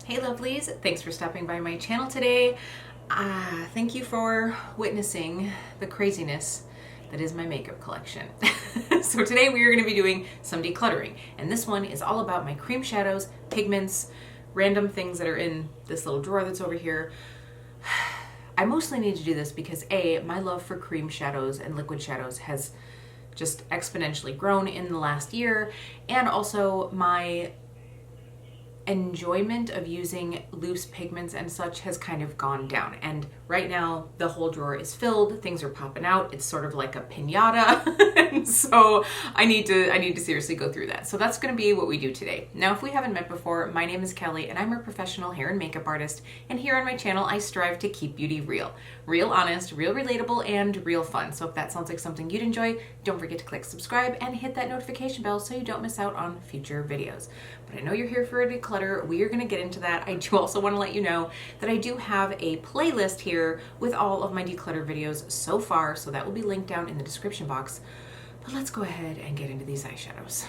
Hey lovelies, thanks for stopping by my channel today. Thank you for witnessing the craziness that is my makeup collection. So today we are going to be doing some decluttering, and this one is all about my cream shadows, pigments, random things that are in this little drawer that's over here. I mostly need to do this because A, my love for cream shadows and liquid shadows has just exponentially grown in the last year, and also my enjoyment of using loose pigments and such has kind of gone down, and right now the whole drawer is filled. Things are popping out. It's sort of like a piñata. And so I need to seriously go through that. So that's going to be what we do today. Now, if we haven't met before, my name is Kelly and I'm a professional hair and makeup artist, and here on my channel I strive to keep beauty real, honest, real relatable, and real fun. So if that sounds like something you'd enjoy, don't forget to click subscribe and hit that notification bell so you don't miss out on future videos. But I know you're here for a declutter. We are going to get into that. I do also want to let you know that I do have a playlist here with all of my declutter videos so far, so that will be linked down in the description box. But let's go ahead and get into these eyeshadows.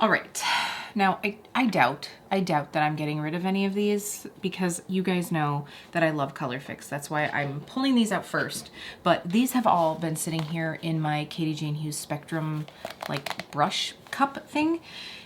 All right, now I doubt that I'm getting rid of any of these, because you guys know that I love Color Fix. That's why I'm pulling these out first. But these have all been sitting here in my Katie Jane Hughes Spectrum like brush cup thing,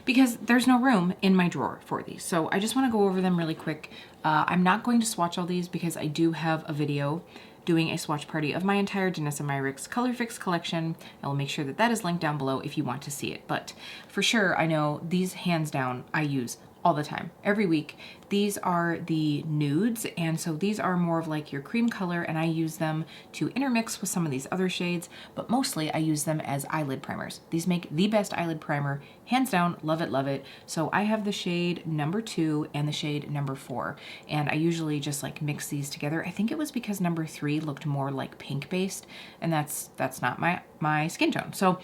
because there's no room in my drawer for these. So I just want to go over them really quick. I'm not going to swatch all these because I do have a video doing a swatch party of my entire Danessa Myricks Color Fix collection. I will make sure that that is linked down below if you want to see it. But for sure, I know these hands down I use all the time, every week. These are the nudes, and so these are more of like your cream color, and I use them to intermix with some of these other shades, but mostly I use them as eyelid primers. These make the best eyelid primer, hands down. Love it, love it. So I have the shade number 2 and the shade number 4, and I usually just like mix these together. I think it was because number 3 looked more like pink based, and that's not my skin tone. So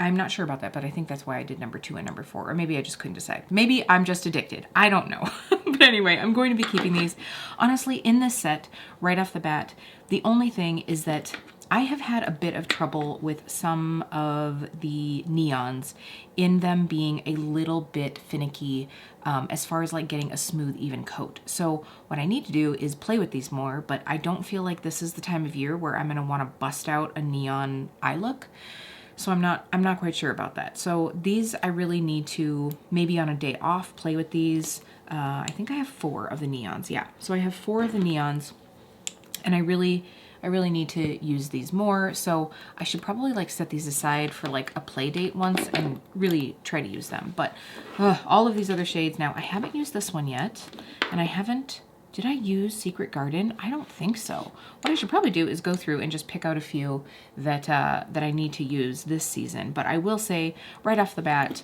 I'm not sure about that, but I think that's why I did number 2 and number 4, or maybe I just couldn't decide. Maybe I'm just addicted. I don't know. But anyway, I'm going to be keeping these. Honestly, in this set, right off the bat, the only thing is that I have had a bit of trouble with some of the neons in them being a little bit finicky as far as like getting a smooth, even coat. So what I need to do is play with these more, but I don't feel like this is the time of year where I'm gonna wanna bust out a neon eye look. So I'm not quite sure about that. So these I really need to, maybe on a day off, play with these. I think I have 4 of the neons. Yeah, so I have 4 of the neons, and I really need to use these more. So I should probably like set these aside for like a play date once and really try to use them. But all of these other shades, now I haven't used this one yet, and I haven't. Did I use Secret Garden? I don't think so. What I should probably do is go through and just pick out a few that that I need to use this season. But I will say right off the bat,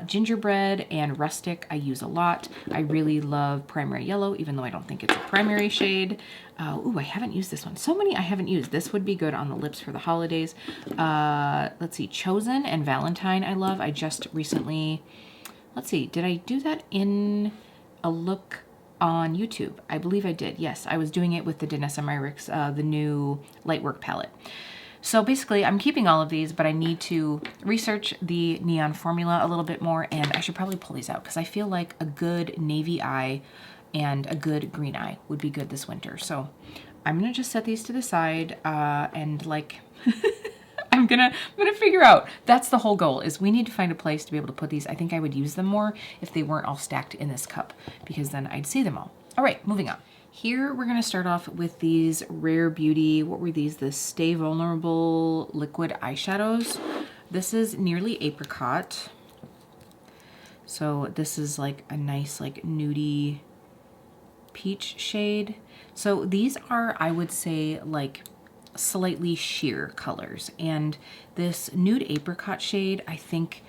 Gingerbread and Rustic I use a lot. I really love Primary Yellow, even though I don't think it's a primary shade. Ooh, I haven't used this one. So many I haven't used. This would be good on the lips for the holidays. Let's see, Chosen and Valentine I love. I just recently, let's see, did I do that in a look on YouTube? I believe I did. Yes, I was doing it with the Danessa Myricks, the new Lightwork palette. So basically, I'm keeping all of these, but I need to research the neon formula a little bit more, and I should probably pull these out because I feel like a good navy eye and a good green eye would be good this winter. So I'm gonna just set these to the side and like I'm gonna figure out. That's the whole goal, is we need to find a place to be able to put these. I think I would use them more if they weren't all stacked in this cup, because then I'd see them all. All right, moving on. Here we're gonna start off with these Rare Beauty, what were these? The Stay Vulnerable liquid eyeshadows. This is Nearly Apricot. So this is like a nice like nudie peach shade. So these are, I would say, like slightly sheer colors, and this Nude Apricot shade, I think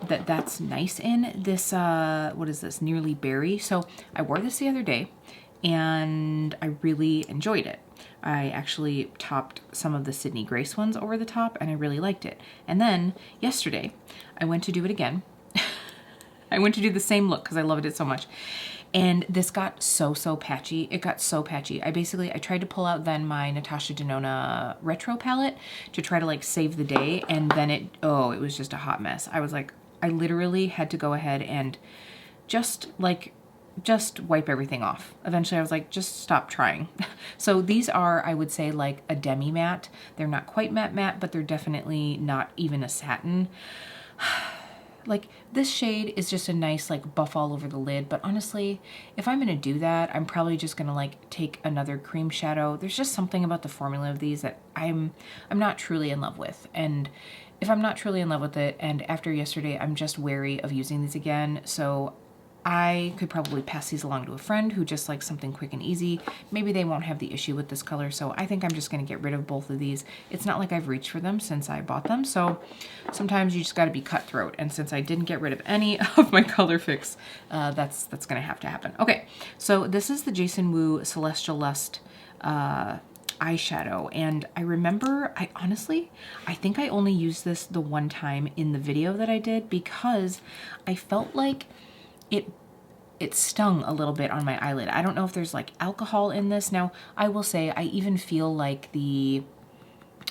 that's nice in this. What is this? Nearly Berry. So I wore this the other day and I really enjoyed it. I actually topped some of the Sydney Grace ones over the top, and I really liked it. And then yesterday, I went to do it again. I went to do the same look because I loved it so much. And this got so patchy. It got so patchy. I tried to pull out then my Natasha Denona retro palette to try to like save the day. And then it was just a hot mess. I was like, I literally had to go ahead and just wipe everything off. Eventually I was like, just stop trying. So these are, I would say, like a demi matte. They're not quite matte, but they're definitely not even a satin. Like this shade is just a nice like buff all over the lid, but honestly, if I'm gonna do that, I'm probably just gonna like take another cream shadow. There's just something about the formula of these that I'm not truly in love with. And if I'm not truly in love with it, and after yesterday, I'm just wary of using these again. So I could probably pass these along to a friend who just likes something quick and easy. Maybe they won't have the issue with this color, so I think I'm just gonna get rid of both of these. It's not like I've reached for them since I bought them, so sometimes you just gotta be cutthroat, and since I didn't get rid of any of my color fix, that's gonna have to happen. Okay, so this is the Jason Wu Celestial Lust eyeshadow, and I remember, I think I only used this the one time in the video that I did because I felt like it stung a little bit on my eyelid. I don't know if there's like alcohol in this. Now, I will say I even feel like the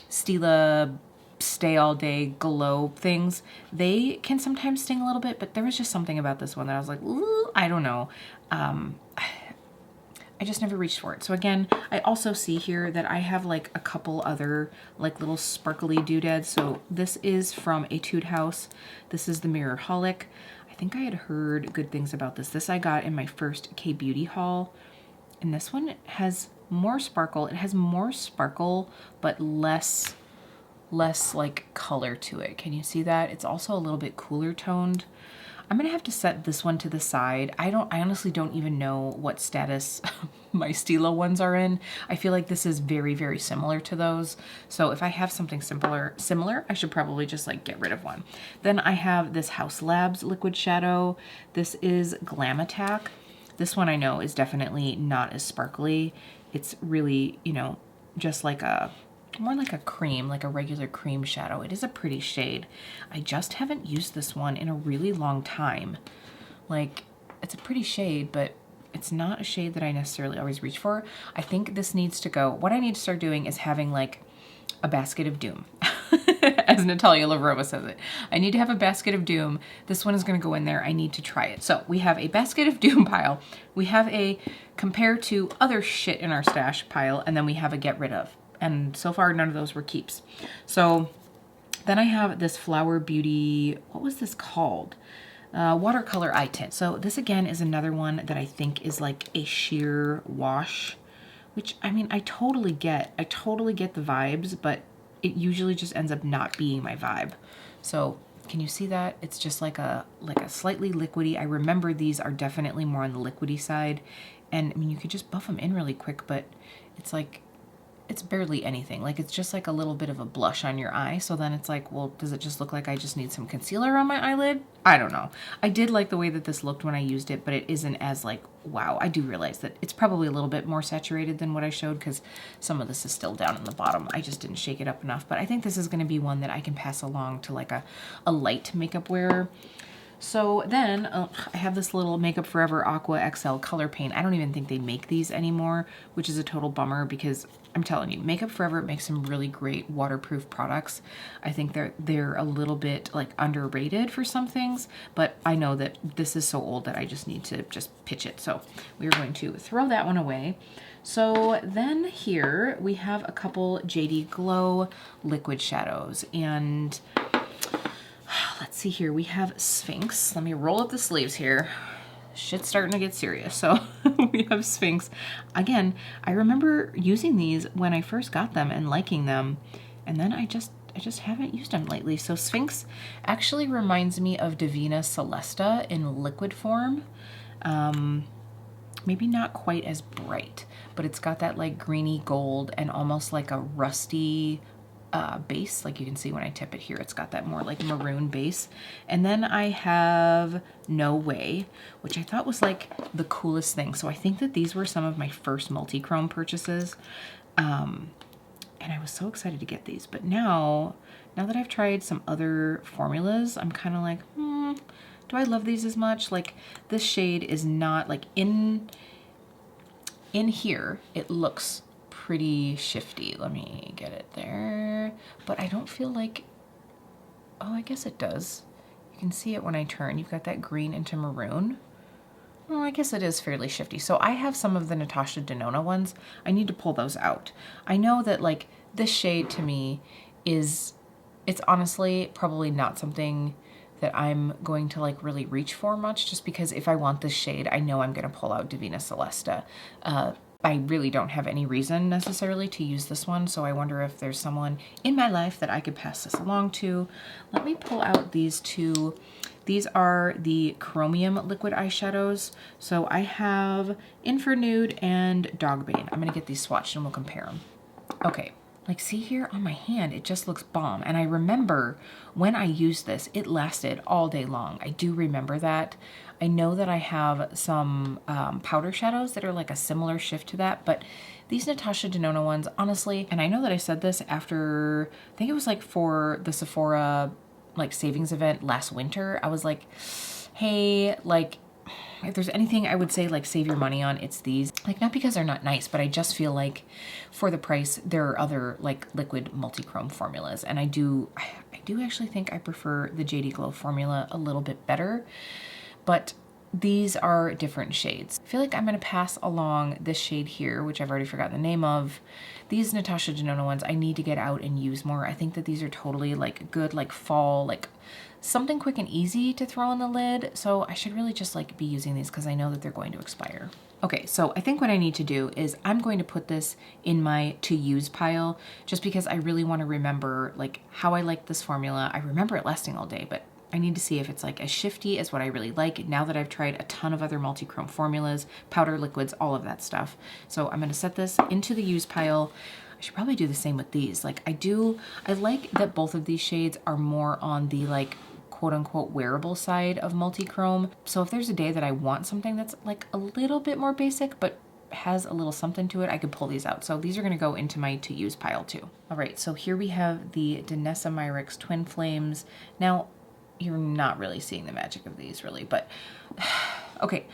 Stila Stay All Day Glow things, they can sometimes sting a little bit, but there was just something about this one that I was like, ooh, I don't know. I just never reached for it. So again, I also see here that I have like a couple other like little sparkly doodads. So this is from Etude House. This is the Mirrorholic. I think I had heard good things about this. This I got in my first K-Beauty haul. And this one has more sparkle. It has more sparkle, but less like color to it. Can you see that? It's also a little bit cooler toned. I'm gonna have to set this one to the side. I honestly don't even know what status my Stila ones are in. I feel like this is very, very similar to those. So if I have something similar, I should probably just like get rid of one. Then I have this House Labs liquid shadow. This is Glam Attack. This one I know is definitely not as sparkly. It's really, you know, just like more like a cream, like a regular cream shadow. It is a pretty shade. I just haven't used this one in a really long time. Like, it's a pretty shade, but it's not a shade that I necessarily always reach for. I think this needs to go. What I need to start doing is having like a basket of doom, as Natalia Lavrova says it. I need to have a basket of doom. This one is gonna go in there. I need to try it. So we have a basket of doom pile. We have a compare to other shit in our stash pile, and then we have a get rid of. And so far, none of those were keeps. So then I have this Flower Beauty, what was this called? Watercolor eye tint. So this again is another one that I think is like a sheer wash, which I mean, I totally get the vibes, but it usually just ends up not being my vibe. So can you see that? It's just like a slightly liquidy. I remember these are definitely more on the liquidy side. And I mean, you could just buff them in really quick, but it's like, it's barely anything. Like, it's just like a little bit of a blush on your eye. So then it's like, well, does it just look like I just need some concealer on my eyelid? I don't know. I did like the way that this looked when I used it, but it isn't as like, wow. I do realize that it's probably a little bit more saturated than what I showed because some of this is still down in the bottom. I just didn't shake it up enough, but I think this is going to be one that I can pass along to like a light makeup wearer. So then I have this little Makeup Forever Aqua XL color paint. I don't even think they make these anymore, which is a total bummer because I'm telling you, Makeup Forever makes some really great waterproof products. I think they're a little bit like underrated for some things, but I know that this is so old that I just need to just pitch it. So we are going to throw that one away. So then here we have a couple JD Glow liquid shadows, and let's see here. We have Sphinx. Let me roll up the sleeves here. Shit's starting to get serious. So we have Sphinx. Again, I remember using these when I first got them and liking them, and then I just haven't used them lately. So Sphinx actually reminds me of Divina Celesta in liquid form. Maybe not quite as bright, but it's got that like greeny gold and almost like a rusty base. Like you can see when I tip it here, it's got that more like maroon base. And then I have No Way, which I thought was like the coolest thing. So I think that these were some of my first multi-chrome purchases. And I was so excited to get these. But now that I've tried some other formulas, I'm kind of like, do I love these as much? Like, this shade is not, like, in here, it looks pretty shifty. Let me get it there. But I don't feel like, oh, I guess it does. You can see it when I turn. You've got that green into maroon. Oh, I guess it is fairly shifty. So I have some of the Natasha Denona ones. I need to pull those out. I know that, like, this shade to me is, it's honestly probably not something that I'm going to, like, really reach for much, just because if I want this shade, I know I'm going to pull out Divina Celesta. I really don't have any reason necessarily to use this one, so I wonder if there's someone in my life that I could pass this along to. Let me pull out these two. These are the Chromium liquid eyeshadows. So I have Infer Nude and Dogbane. I'm gonna get these swatched and we'll compare them. Okay, like, see here on my hand, it just looks bomb. And I remember when I used this, it lasted all day long. I do remember that. I know that I have some powder shadows that are like a similar shift to that, but these Natasha Denona ones, honestly, and I know that I said this after, I think it was like for the Sephora like savings event last winter, I was like, hey, like, if there's anything I would say, like, save your money on, it's these. Like, not because they're not nice, but I just feel like for the price, there are other, like, liquid multi-chrome formulas. And I do actually think I prefer the JD Glow formula a little bit better, but these are different shades. I feel like I'm gonna pass along this shade here, which I've already forgotten the name of. These Natasha Denona ones, I need to get out and use more. I think that these are totally, like, good, like, fall, like, something quick and easy to throw on the lid. So I should really just, like, be using these because I know that they're going to expire. Okay, so I think what I need to do is I'm going to put this in my to use pile, just because I really want to remember, like, how I like this formula. I remember it lasting all day, but I need to see if it's, like, as shifty as what I really like now that I've tried a ton of other multi-chrome formulas, powder liquids, all of that stuff. So I'm gonna set this into the use pile. I should probably do the same with these. Like, I like that both of these shades are more on the, like, quote unquote wearable side of multi-chrome. So if there's a day that I want something that's, like, a little bit more basic, but has a little something to it, I could pull these out. So these are gonna go into my to use pile too. All right, so here we have the Danessa Myricks Twin Flames. Now, you're not really seeing the magic of these really, but okay.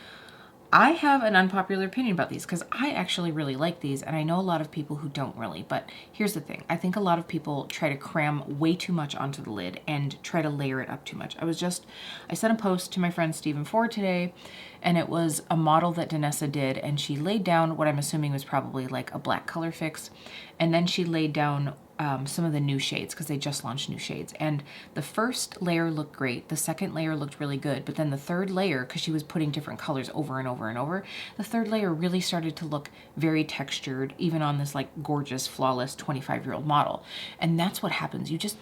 I have an unpopular opinion about these because I actually really like these, and I know a lot of people who don't really, but here's the thing. I think a lot of people try to cram way too much onto the lid and try to layer it up too much. I sent a post to my friend Stephen Ford today, and it was a model that Danessa did, and she laid down what I'm assuming was probably like a black color fix, and then she laid down some of the new shades because they just launched new shades. And the first layer looked great. The second layer looked really good. But then the third layer, because she was putting different colors over and over and over, the third layer really started to look very textured, even on this, like, gorgeous, flawless 25-year-old model. And that's what happens. You just,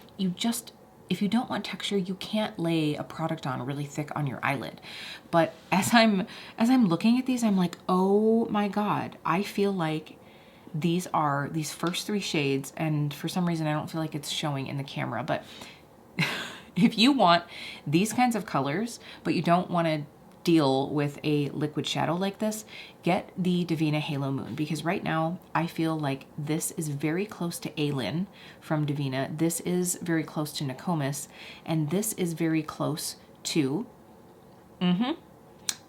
if you don't want texture, you can't lay a product on really thick on your eyelid. But as I'm looking at these, I'm like, oh my God, I feel like these first three shades, and for some reason I don't feel like it's showing in the camera, but if you want these kinds of colors, but you don't want to deal with a liquid shadow like this, get the Divina Halo Moon, because right now I feel like this is very close to Aylin from Divina. This is very close to Nokomis, and this is very close to,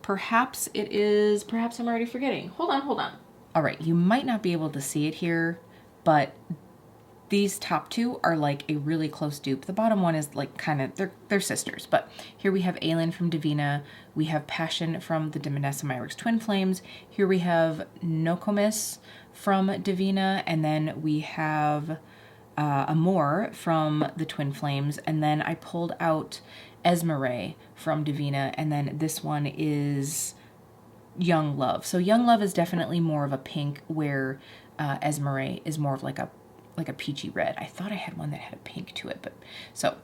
perhaps I'm already forgetting. Hold on. All right, you might not be able to see it here, but these top two are like a really close dupe. The bottom one is like kind of, they're sisters, but here we have Aylin from Divina. We have Passion from the Danessa Myricks Twin Flames. Here we have Nokomis from Divina, and then we have Amor from the Twin Flames, and then I pulled out Esmeralda from Divina, and then this one is Young Love. So Young Love is definitely more of a pink, where Esmeralda is more of like a peachy red. I thought I had one that had a pink to it, but so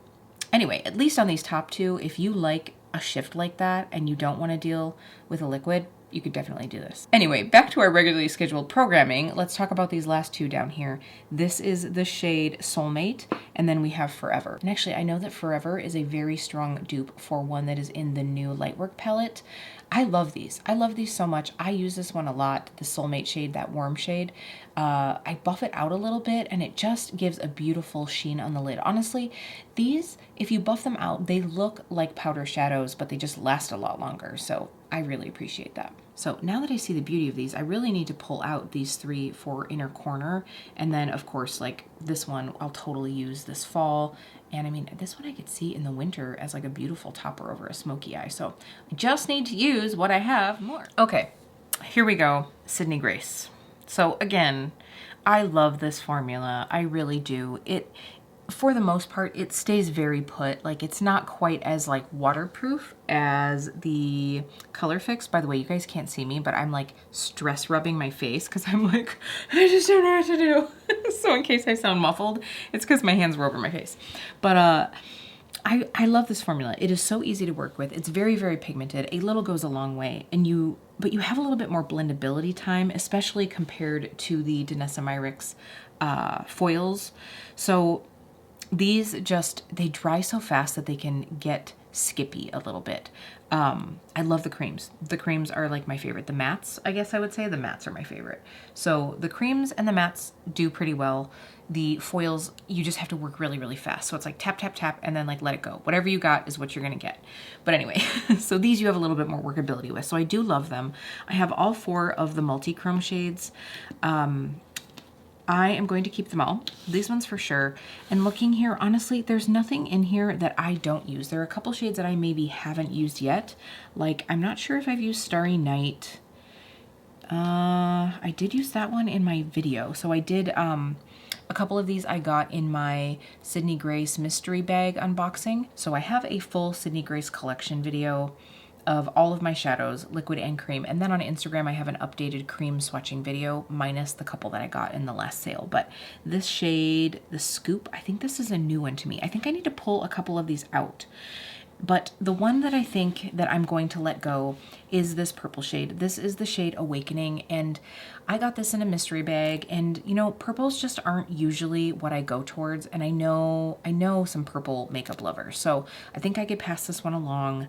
anyway, at least on these top two, if you like a shift like that and you don't want to deal with a liquid, you could definitely do this. Anyway, back to our regularly scheduled programming. Let's talk about these last two down here. This is the shade Soulmate, and then we have Forever. And actually, I know that Forever is a very strong dupe for one that is in the new Lightwork palette. I love these. I love these so much. I use this one a lot, the Soulmate shade, that warm shade. I buff it out a little bit and it just gives a beautiful sheen on the lid. Honestly, these, if you buff them out, they look like powder shadows, but they just last a lot longer. So I really appreciate that. So now that I see the beauty of these, I really need to pull out these three for inner corner. And then of course, like this one, I'll totally use this fall. And I mean, this one I could see in the winter as like a beautiful topper over a smoky eye. So I just need to use what I have more. Okay, here we go, Sydney Grace. So again, I love this formula. I really do. It, for the most part, it stays very put. Like it's not quite as like waterproof as the Color Fix. By the way, you guys can't see me, but I'm like stress rubbing my face because I'm like, I just don't know what to do. So in case I sound muffled, it's because my hands were over my face. But I love this formula. It is so easy to work with. It's very, very pigmented. A little goes a long way, and but you have a little bit more blendability time, especially compared to the Danessa Myricks foils. So these just, they dry so fast that they can get skippy a little bit. I love the creams. The creams are like my favorite. The mattes, I guess I would say the mattes are my favorite. So the creams and the mattes do pretty well. The foils, you just have to work really, really fast. So it's like tap, tap, tap, and then like let it go. Whatever you got is what you're gonna get. But anyway, so these you have a little bit more workability with. So I do love them. I have all four of the multi-chrome shades. I am going to keep them all. These ones for sure. And looking here, honestly, there's nothing in here that I don't use. There are a couple shades that I maybe haven't used yet. Like, I'm not sure if I've used Starry Night. I did use that one in my video. So I did, a couple of these I got in my Sydney Grace mystery bag unboxing. So I have a full Sydney Grace collection video of all of my shadows, liquid and cream. And then on Instagram, I have an updated cream swatching video, minus the couple that I got in the last sale. But this shade, the Scoop, I think this is a new one to me. I think I need to pull a couple of these out. But the one that I think that I'm going to let go is this purple shade. This is the shade Awakening, and I got this in a mystery bag, and you know, purples just aren't usually what I go towards, and I know some purple makeup lovers, so I think I could pass this one along.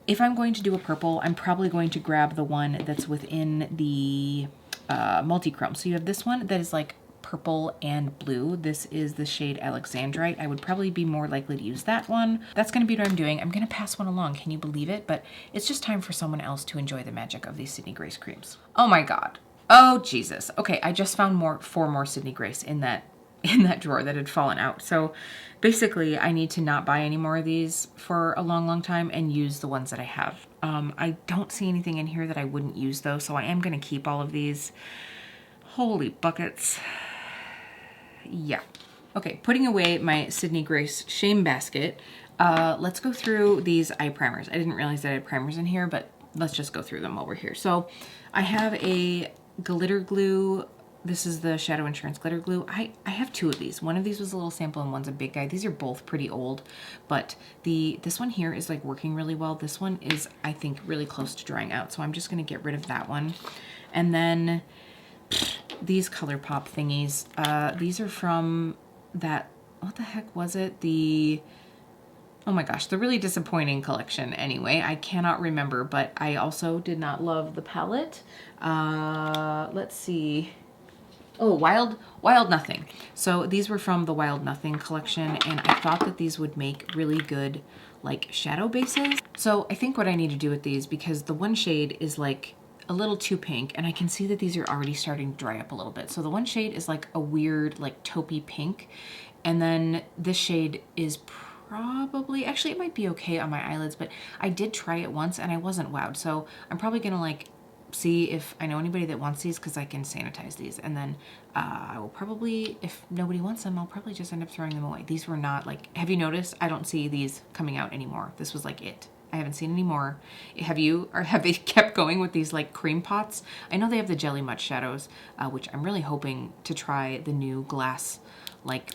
If I'm going to do a purple, I'm probably going to grab the one that's within the multi-chrome. So you have this one that is like purple and blue. This is the shade Alexandrite. I would probably be more likely to use that one. That's gonna be what I'm doing. I'm gonna pass one along, can you believe it? But it's just time for someone else to enjoy the magic of these Sydney Grace creams. Oh my God. Oh Jesus. Okay, I just found four more Sydney Grace in that drawer that had fallen out. So basically I need to not buy any more of these for a long, long time and use the ones that I have. I don't see anything in here that I wouldn't use though, so I am gonna keep all of these. Holy buckets. Yeah. Okay, putting away my Sydney Grace shame basket, let's go through these eye primers. I didn't realize that I had primers in here, but let's just go through them while we're here. So I have a glitter glue. This is the Shadow Insurance glitter glue. I have two of these. One of these was a little sample and one's a big guy. These are both pretty old, but this one here is like working really well. This one is, I think, really close to drying out. So I'm just gonna get rid of that one. And then these ColourPop thingies. These are from that, what the heck was it? Oh my gosh, the really disappointing collection anyway. I cannot remember, but I also did not love the palette. Let's see. Oh, Wild Nothing. So these were from the Wild Nothing collection, and I thought that these would make really good like shadow bases. So I think what I need to do with these, because the one shade is like a little too pink, and I can see that these are already starting to dry up a little bit. So the one shade is like a weird like taupey pink, and then this shade is probably, actually it might be okay on my eyelids, but I did try it once and I wasn't wowed. So I'm probably gonna like see if I know anybody that wants these, because I can sanitize these, and then I will probably, if nobody wants them, I'll probably just end up throwing them away. These were not like, have you noticed? I don't see these coming out anymore. This was like it. I haven't seen any more. Have you, or have they kept going with these like cream pots? I know they have the Jelly Much shadows, which I'm really hoping to try the new glass like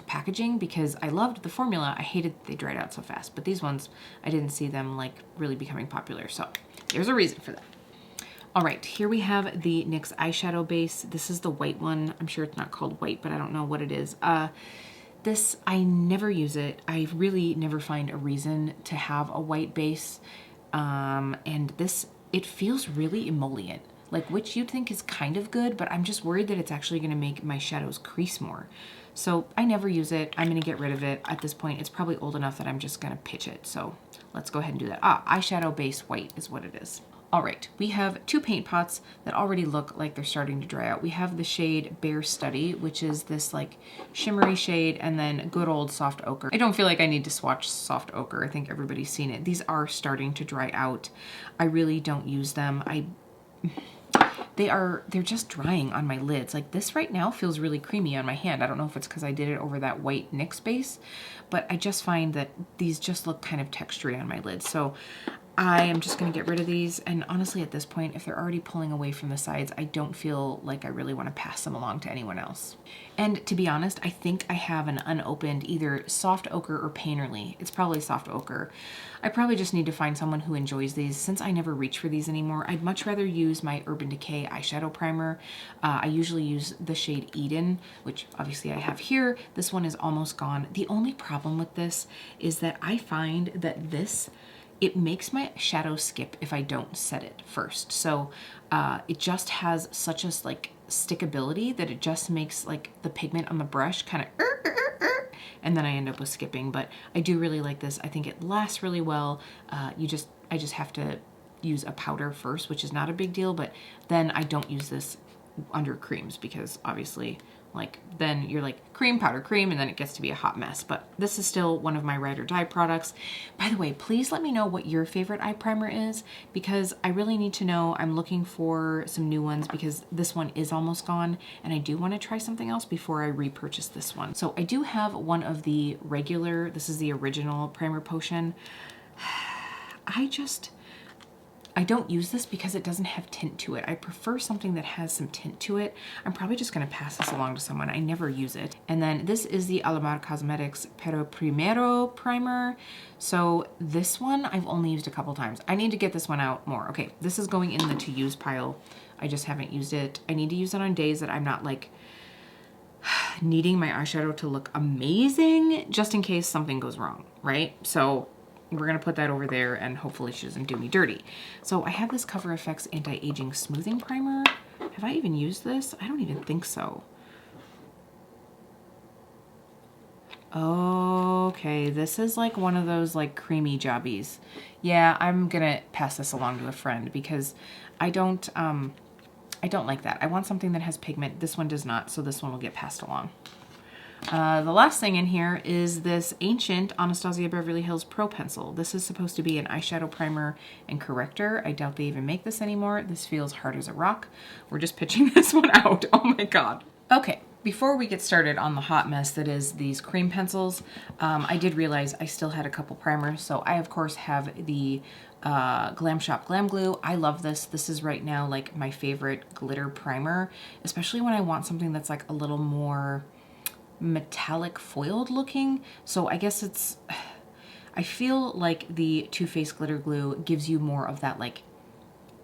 packaging, because I loved the formula. I hated they dried out so fast, but these ones, I didn't see them like really becoming popular. So there's a reason for that. All right, here we have the NYX eyeshadow base. This is the white one. I'm sure it's not called white, but I don't know what it is. This, I never use it. I really never find a reason to have a white base. And this, it feels really emollient, like, which you'd think is kind of good, but I'm just worried that it's actually gonna make my shadows crease more. So I never use it. I'm gonna get rid of it. At this point, it's probably old enough that I'm just gonna pitch it. So let's go ahead and do that. Eyeshadow base white is what it is. All right, we have two paint pots that already look like they're starting to dry out. We have the shade Bare Study, which is this like shimmery shade, and then good old Soft Ochre. I don't feel like I need to swatch Soft Ochre. I think everybody's seen it. These are starting to dry out. I really don't use them. They're just drying on my lids. Like this right now feels really creamy on my hand. I don't know if it's because I did it over that white NYX base, but I just find that these just look kind of textury on my lids. So I am just going to get rid of these. And honestly, at this point, if they're already pulling away from the sides, I don't feel like I really want to pass them along to anyone else. And to be honest, I think I have an unopened either Soft Ochre or Painterly. It's probably Soft Ochre. I probably just need to find someone who enjoys these. Since I never reach for these anymore, I'd much rather use my Urban Decay eyeshadow primer. I usually use the shade Eden, which obviously I have here. This one is almost gone. The only problem with this is that I find that it makes my shadow skip if I don't set it first. So it just has such a like stickability that it just makes like the pigment on the brush kind of and then I end up with skipping. But I do really like this. I think it lasts really well. I just have to use a powder first, which is not a big deal, but then I don't use this under creams because obviously like then you're like cream, powder, cream, and then it gets to be a hot mess. But this is still one of my ride or die products. By the way, please let me know what your favorite eye primer is because I really need to know. I'm looking for some new ones because this one is almost gone and I do want to try something else before I repurchase this one. So I do have one of the regular, this is the original primer potion. I don't use this because it doesn't have tint to it. I prefer something that has some tint to it. I'm probably just gonna pass this along to someone. I never use it. And then this is the Alamar Cosmetics Pero Primero primer. So this one I've only used a couple times. I need to get this one out more. Okay, this is going in the to use pile. I just haven't used it. I need to use it on days that I'm not like needing my eyeshadow to look amazing just in case something goes wrong, right? So we're gonna put that over there and hopefully she doesn't do me dirty. So I have this Cover FX Anti-Aging Smoothing Primer. Have I even used this? I don't even think so. Okay, this is like one of those like creamy jobbies. Yeah, I'm gonna pass this along to a friend because I don't like that. I want something that has pigment. This one does not, so this one will get passed along. The last thing in here is this ancient Anastasia Beverly Hills Pro Pencil. This is supposed to be an eyeshadow primer and corrector. I doubt they even make this anymore. This feels hard as a rock. We're just pitching this one out. Oh my God. Okay, before we get started on the hot mess that is these cream pencils, I did realize I still had a couple primers. So I, of course, have the Glam Shop Glam Glue. I love this. This is right now like my favorite glitter primer, especially when I want something that's like a little more metallic foiled looking. So I guess it's, I feel like the Too Faced Glitter Glue gives you more of that like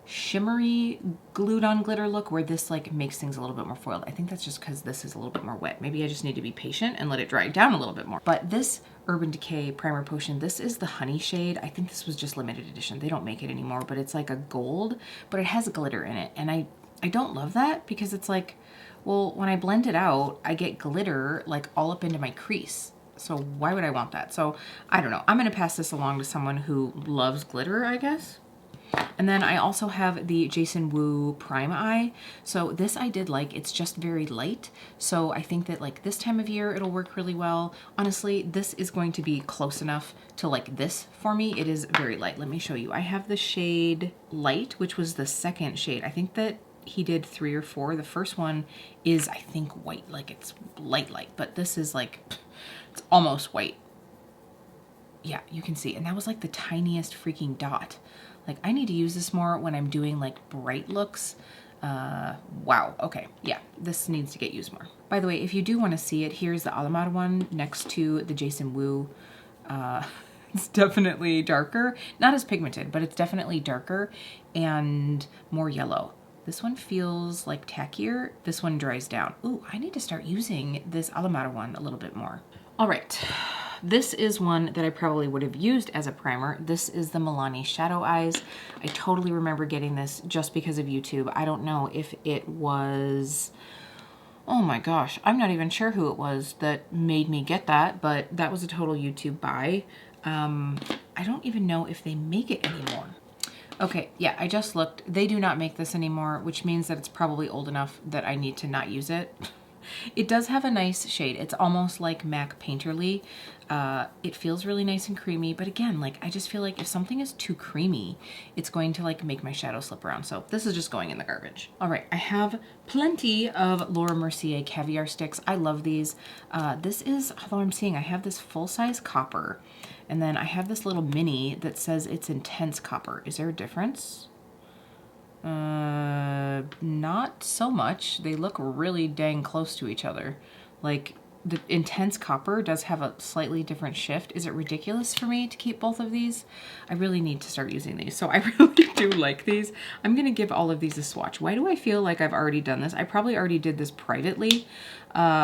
shimmery glued on glitter look where this like makes things a little bit more foiled. I think that's just because this is a little bit more wet. Maybe I just need to be patient and let it dry down a little bit more. But this Urban Decay Primer Potion, this is the honey shade. I think this was just limited edition. They don't make it anymore, but it's like a gold, but it has glitter in it. And I don't love that because it's like, well, when I blend it out, I get glitter like all up into my crease. So why would I want that? So I don't know. I'm gonna pass this along to someone who loves glitter, I guess. And then I also have the Jason Wu Prime Eye. So this I did like, it's just very light. So I think that like this time of year, it'll work really well. Honestly, this is going to be close enough to like this for me. It is very light. Let me show you. I have the shade Light, which was the second shade. I think that he did 3 or 4. The first one is, I think, white, like it's light, but this is like, it's almost white. Yeah, you can see. And that was like the tiniest freaking dot. Like I need to use this more when I'm doing like bright looks. Wow, okay, yeah, this needs to get used more. By the way, if you do want to see it, here's the Alamar one next to the Jason Wu. It's definitely darker, not as pigmented, but it's definitely darker and more yellow. This one feels like tackier. This one dries down. Ooh, I need to start using this Alamara one a little bit more. All right, this is one that I probably would have used as a primer. This is the Milani Shadow Eyes. I totally remember getting this just because of YouTube. I don't know if it was, oh my gosh, I'm not even sure who it was that made me get that, but that was a total YouTube buy. I don't even know if they make it anymore. Okay, yeah, I just looked. They do not make this anymore, which means that it's probably old enough that I need to not use it. It does have a nice shade. It's almost like MAC Painterly. It feels really nice and creamy, but again, like I just feel like if something is too creamy, it's going to like make my shadow slip around. So this is just going in the garbage. All right, I have plenty of Laura Mercier Caviar sticks. I love these. This is, although I'm seeing I have this full-size copper, and then I have this little mini that says it's intense copper. Is there a difference? Not so much. They look really dang close to each other. Like the intense copper does have a slightly different shift. Is it ridiculous for me to keep both of these? I really need to start using these. So I really do like these. I'm gonna give all of these a swatch. Why do I feel like I've already done this? I probably already did this privately.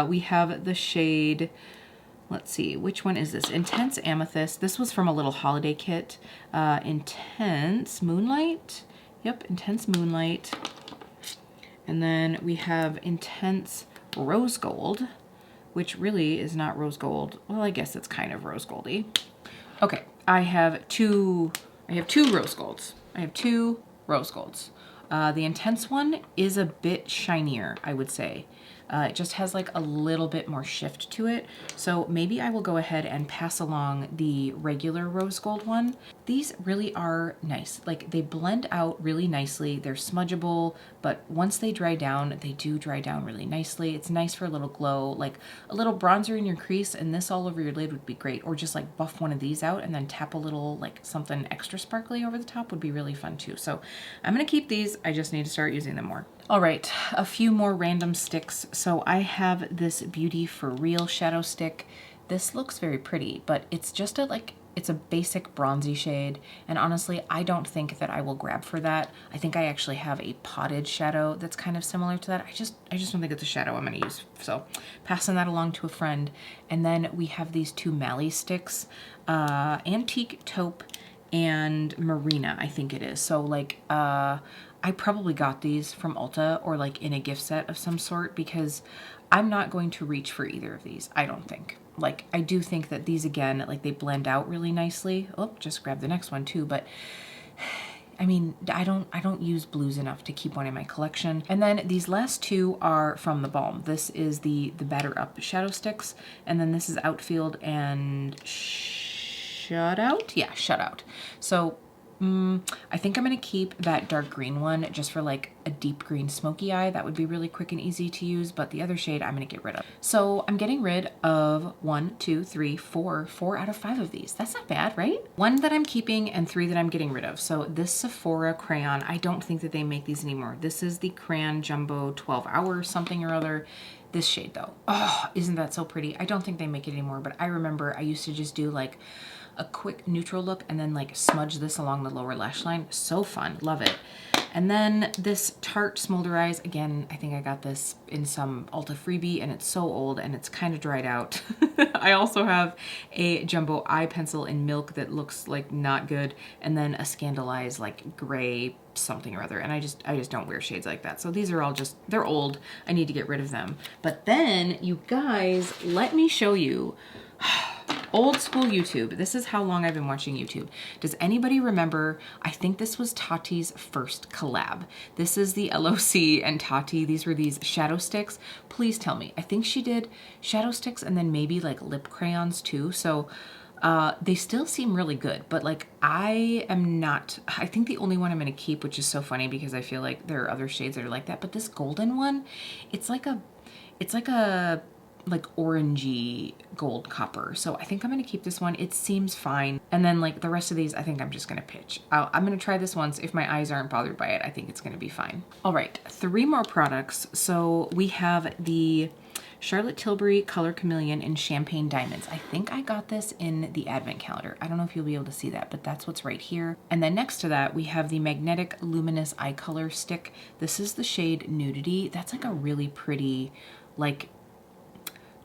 We have the shade, let's see, which one is this? Intense Amethyst. This was from a little holiday kit. Intense Moonlight. Yep, Intense Moonlight. And then we have Intense Rose Gold, which really is not rose gold. Well, I guess it's kind of rose goldy. Okay, I have two rose golds. The Intense one is a bit shinier, I would say. It just has like a little bit more shift to it. So maybe I will go ahead and pass along the regular rose gold one. These really are nice. Like they blend out really nicely. They're smudgeable, but once they dry down, they do dry down really nicely. It's nice for a little glow, like a little bronzer in your crease, and this all over your lid would be great. Or just like buff one of these out and then tap a little like something extra sparkly over the top would be really fun too. So I'm gonna keep these. I just need to start using them more. All right, a few more random sticks. So I have this Beauty for Real shadow stick. This looks very pretty, but it's just it's a basic bronzy shade. And honestly, I don't think that I will grab for that. I think I actually have a potted shadow that's kind of similar to that. I just don't think it's a shadow I'm gonna use. So passing that along to a friend. And then we have these two Mally sticks, Antique Taupe and Marina, I think it is. So like, I probably got these from Ulta or like in a gift set of some sort because I'm not going to reach for either of these, I don't think. Like, I do think that these, again, like they blend out really nicely. Oh, just grab the next one too, but I mean, I don't use blues enough to keep one in my collection. And then these last two are from the Balm. This is the Batter Up shadow sticks, and then this is Outfield and Shut Out? Yeah, Shut Out. So I think I'm gonna keep that dark green one just for like a deep green smoky eye. That would be really quick and easy to use, but the other shade I'm gonna get rid of. So I'm getting rid of 4 out of 5 of these. That's not bad, right? 1 that I'm keeping and 3 that I'm getting rid of. So this Sephora crayon, I don't think that they make these anymore. This is the Crayon Jumbo 12 Hour something or other. This shade though, oh, isn't that so pretty? I don't think they make it anymore, but I remember I used to just do like a quick neutral look and then like smudge this along the lower lash line. So fun, love it. And then this Tarte Smolder Eyes, again, I think I got this in some Ulta freebie and it's so old and it's kind of dried out. I also have a jumbo eye pencil in milk that looks like not good, and then a Scandalized like gray something or other, and I just don't wear shades like that. So these are all just, they're old. I need to get rid of them. But then you guys, let me show you old school YouTube. This is how long I've been watching YouTube. Does anybody remember, I think this was Tati's first collab. This is the LOC and Tati. These were these shadow sticks. Please tell me. I think she did shadow sticks and then maybe like lip crayons too. So they still seem really good, but like I think the only one I'm gonna keep, which is so funny because I feel like there are other shades that are like that, but this golden one, it's like a like orangey gold copper. So I think I'm gonna keep this one. It seems fine. And then like the rest of these, I think I'm just gonna pitch. I'm gonna try this once. If my eyes aren't bothered by it, I think it's gonna be fine. All right, 3 more products. So we have the Charlotte Tilbury Color Chameleon in Champagne Diamonds. I think I got this in the advent calendar. I don't know if you'll be able to see that, but that's what's right here. And then next to that, we have the Magnetic Luminous Eye Color Stick. This is the shade Nudity. That's like a really pretty, like,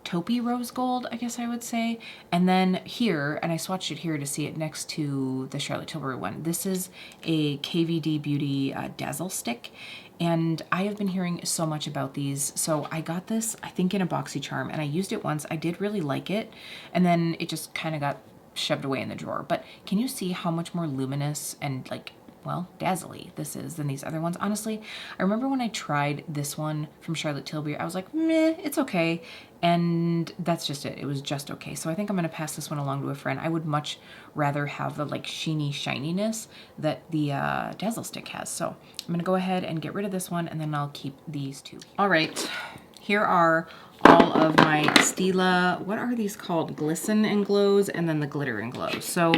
taupey rose gold, I guess I would say. And then here, and I swatched it here to see it next to the Charlotte Tilbury one, this is a KVD Beauty Dazzle Stick. And I have been hearing so much about these. So I got this, I think, in a BoxyCharm, and I used it once. I did really like it. And then it just kind of got shoved away in the drawer. But can you see how much more luminous and, like, well, dazzly this is than these other ones? Honestly, I remember when I tried this one from Charlotte Tilbury, I was like, meh, it's okay. And that's just it. It was just okay. So I think I'm going to pass this one along to a friend. I would much rather have the, like, sheeny shininess that the Dazzle Stick has. So I'm going to go ahead and get rid of this one, and then I'll keep these two. All right, here are all of my Stila, what are these called? Glisten and Glows, and then the Glitter and Glows. So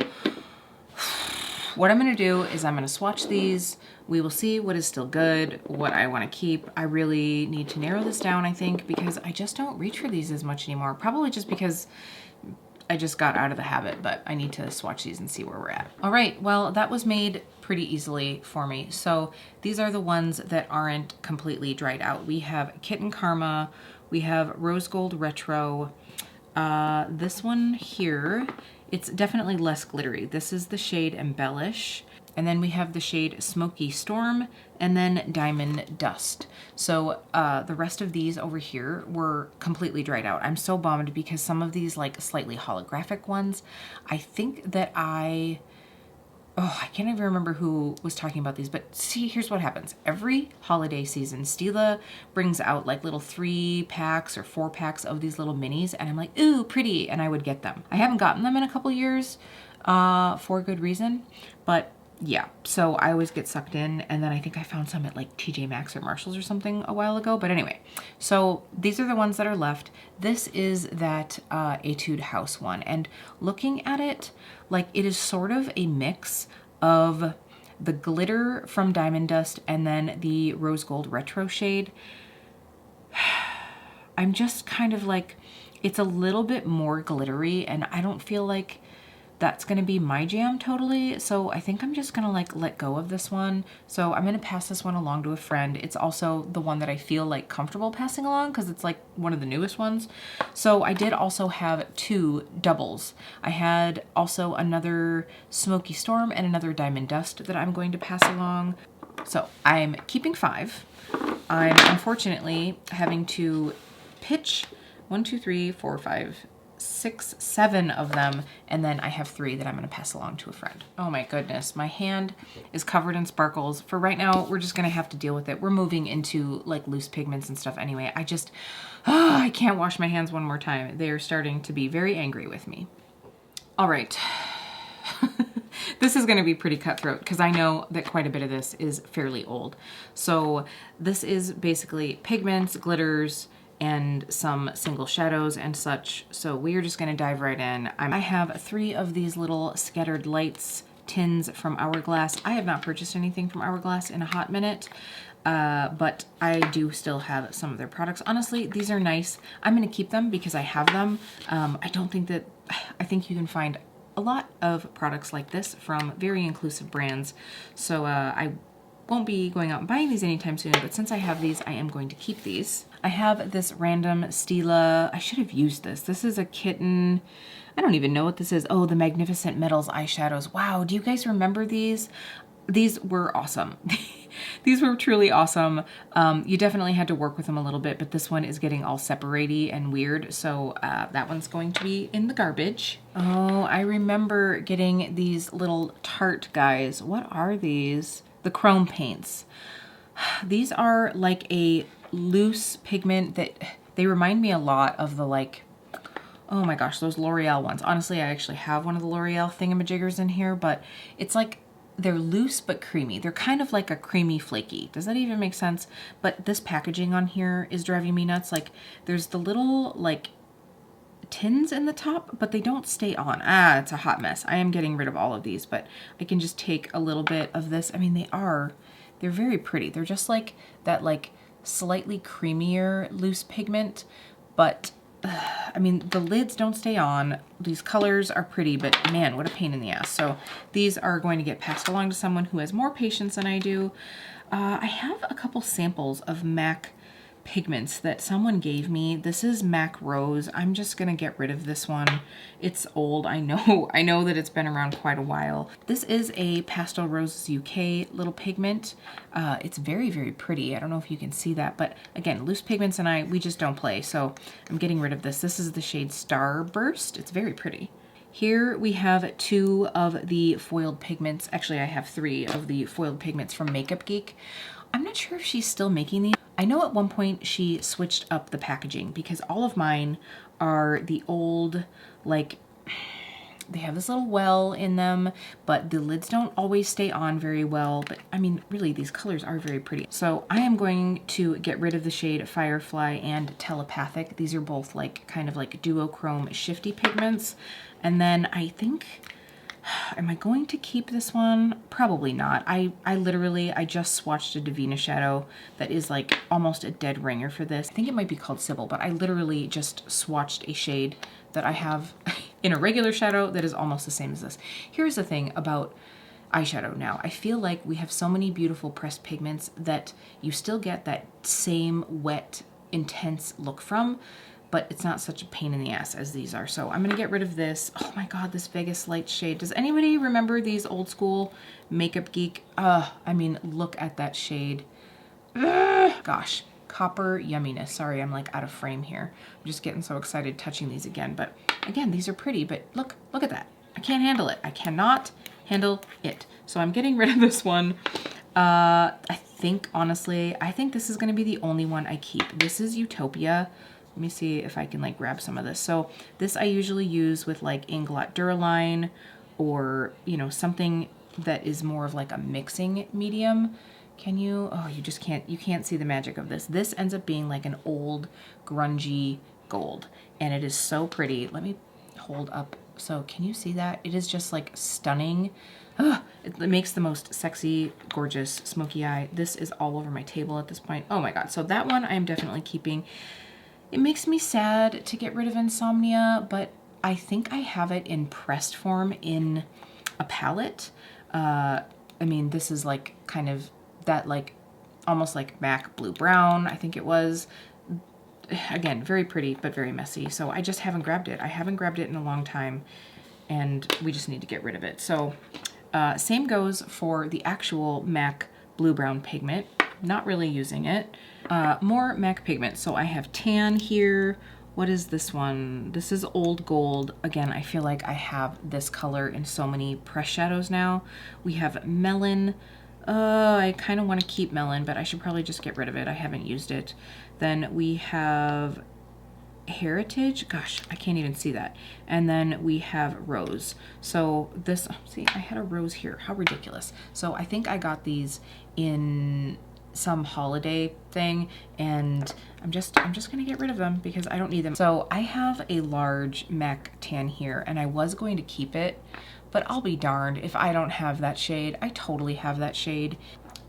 what I'm gonna do is I'm gonna swatch these. We will see what is still good, what I wanna keep. I really need to narrow this down, I think, because I just don't reach for these as much anymore. Probably just because I just got out of the habit, but I need to swatch these and see where we're at. All right, well, that was made pretty easily for me. So these are the ones that aren't completely dried out. We have Kitten Karma, we have Rose Gold Retro. This one here, it's definitely less glittery. This is the shade Embellish. And then we have the shade Smoky Storm, and then Diamond Dust. So the rest of these over here were completely dried out. I'm so bummed because some of these, like, slightly holographic ones, I think that I can't even remember who was talking about these, but see, here's what happens. Every holiday season, Stila brings out like little 3-packs or 4-packs of these little minis, and I'm like, ooh, pretty, and I would get them. I haven't gotten them in a couple years for good reason, but yeah, so I always get sucked in, and then I think I found some at like TJ Maxx or Marshall's or something a while ago, but anyway, so these are the ones that are left. This is that Etude House one, and looking at it, like, it is sort of a mix of the glitter from Diamond Dust and then the Rose Gold Retro shade. I'm just kind of like, it's a little bit more glittery, and I don't feel like that's gonna be my jam totally. So I think I'm just gonna, like, let go of this one. So I'm gonna pass this one along to a friend. It's also the one that I feel like comfortable passing along because it's like one of the newest ones. So I did also have 2 doubles. I had also another Smoky Storm and another Diamond Dust that I'm going to pass along. So I'm keeping 5. I'm unfortunately having to pitch 1, 2, 3, 4, 5, 6, 7 of them, and then I have 3 that I'm going to pass along to a friend. Oh my goodness, my hand is covered in sparkles. For right now, we're just going to have to deal with it. We're moving into like loose pigments and stuff anyway. I can't wash my hands one more time. They're starting to be very angry with me. All right. This is going to be pretty cutthroat because I know that quite a bit of this is fairly old. So this is basically pigments, glitters, and some single shadows and such. So we are just going to dive right in. I have 3 of these little Scattered Lights tins from Hourglass. I have not purchased anything from Hourglass in a hot minute, but I do still have some of their products. Honestly, these are nice. I'm going to keep them because I have them. I think you can find a lot of products like this from very inclusive brands. So I won't be going out and buying these anytime soon, but since I have these, I am going to keep these. I have this random Stila. I should have used this. This is a Kitten. I don't even know what this is. Oh, the Magnificent Metals eyeshadows. Wow, do you guys remember these? These were awesome. These were truly awesome. You definitely had to work with them a little bit, but this one is getting all separate-y and weird, so that one's going to be in the garbage. Oh, I remember getting these little Tarte guys. What are these? The Chrome Paints. These are like a loose pigment that they remind me a lot of the, like, oh my gosh, those L'Oreal ones. Honestly, I actually have one of the L'Oreal thingamajiggers in here, but it's like they're loose but creamy. They're kind of like a creamy flaky. Does that even make sense? But this packaging on here is driving me nuts. Like, there's the little, like, tins in the top, but they don't stay on. It's a hot mess. I am getting rid of all of these, but I can just take a little bit of this. I mean, they're very pretty. They're just like that, like, slightly creamier loose pigment, but I mean, the lids don't stay on. These colors are pretty, but man, what a pain in the ass. So these are going to get passed along to someone who has more patience than I do. I have a couple samples of MAC pigments that someone gave me. This is MAC Rose. I'm just gonna get rid of this one. It's old, I know. I know that it's been around quite a while. This is a Pastel Roses UK little pigment. It's very, very pretty. I don't know if you can see that, but again, loose pigments and we just don't play, so I'm getting rid of this. This is the shade Starburst. It's very pretty. Here we have 2 of the foiled pigments. Actually, I have 3 of the foiled pigments from Makeup Geek. I'm not sure if she's still making these. I know at one point she switched up the packaging because all of mine are the old, like, they have this little well in them, but the lids don't always stay on very well. But I mean, really, these colors are very pretty. So I am going to get rid of the shade Firefly and Telepathic. These are both like kind of like duochrome shifty pigments. And then I think, am I going to keep this one? Probably not. I just swatched a Divina shadow that is like almost a dead ringer for this. I think it might be called Sybil, but I literally just swatched a shade that I have in a regular shadow that is almost the same as this. Here's the thing about eyeshadow now. I feel like we have so many beautiful pressed pigments that you still get that same wet, intense look from, but it's not such a pain in the ass as these are. So I'm gonna get rid of this. Oh my God, this Vegas Light shade. Does anybody remember these old school Makeup Geek? I mean, look at that shade. Gosh, copper yumminess. Sorry, I'm like out of frame here. I'm just getting so excited touching these again. But again, these are pretty, but look at that. I can't handle it. I cannot handle it. So I'm getting rid of this one. I think, honestly, I think this is gonna be the only one I keep. This is Utopia. Let me see if I can like grab some of this. So this I usually use with like Inglot Duraline or, you know, something that is more of like a mixing medium. Can you, oh, you just can't, you can't see the magic of this. This ends up being like an old grungy gold and it is so pretty. Let me hold up. So can you see that? It is just like stunning. It makes the most sexy, gorgeous, smoky eye. This is all over my table at this point. Oh my God. So that one I am definitely keeping. It makes me sad to get rid of Insomnia, but I think I have it in pressed form in a palette. I mean, this is like kind of that like almost like MAC Blue Brown, I think it was. Again, very pretty, but very messy. So I just haven't grabbed it. I haven't grabbed it in a long time and we just need to get rid of it. So same goes for the actual MAC Blue Brown pigment. Not really using it. More MAC pigment. So I have tan here. What is this one? This is Old Gold. Again, I feel like I have this color in so many press shadows now. We have Melon. I kind of want to keep Melon, but I should probably just get rid of it. I haven't used it. Then we have Heritage. Gosh, I can't even see that. And then we have Rose. So this, see, I had a rose here. How ridiculous. So I think I got these in some holiday thing and I'm just gonna get rid of them because I don't need them. So I have a large MAC tan here and I was going to keep it, but I'll be darned if I don't have that shade. I totally have that shade.